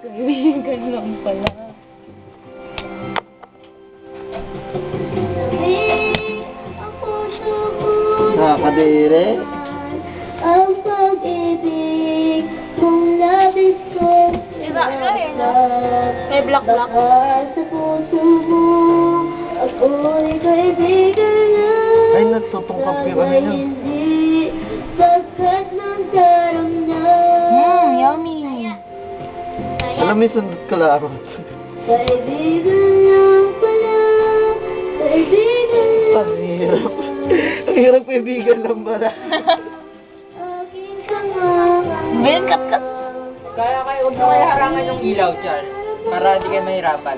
Kaibigan lang pala. Nakakadire. Ang pag-ibig kung labis ko May black-black. sa puso mo ako'y kaibigan na Ay, nagtutungkap yung ano yun. hindi pagkat nagkaramdam Yummy. Alam mo yung sundot kalaro. kaibigan lang pala kaibigan lang Ang hirap. Ang hirap kaibigan lang pala. aking pangarap Ben, kat-kat. Kaya kayo, huwag mo kayo harangan yung ilaw, Char. Para di kayo mahirapan.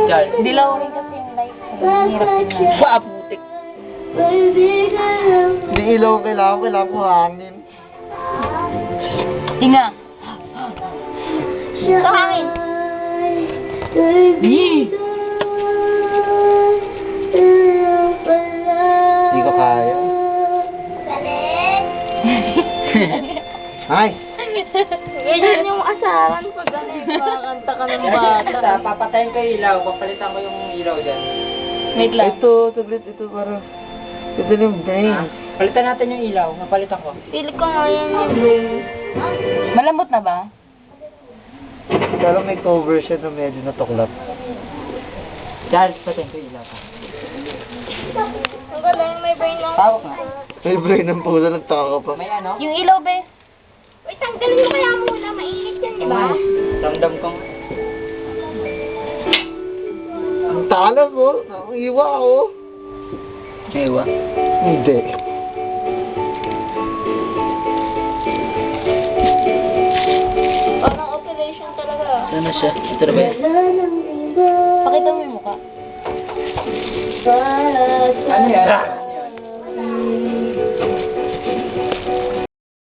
Char. Dilaw rin kasi yung light. Hirap din na. Paputik. kaibigan lang Hindi ilaw ang kailangan ko hangin. Tinga. siya Sa hangin. ay kaibigan lang pala Hindi ko kaya. Ay! Ganyan yung asaran pag gano'n. Kakanta ka ng bata. Papatayin ko yung ilaw. Papalitan ko yung ilaw dyan. Wait lang. Ito, saglit, ito para. Ito yung brain. Palitan natin yung ilaw. Napalitan ko. Pili ko nga yan yung brain. Malambot na ba? Pero may cover siya na medyo natuklap. Char, patayin ko yung ilaw. Ang galing, may brain lang. Tawag nga. May brain ng pusa, nagtaka ka pa. May ano? Yung ilaw, be. wait tanggalin mo kaya muna mainit yan di ba Damdam ko. Ang talas mo, ang iwa ako. Ewa. Hindi. Parang operation talaga. Ano siya? Ito na ba yun? wala nang iba Pakita mo yung mukha. para sa Ano yan?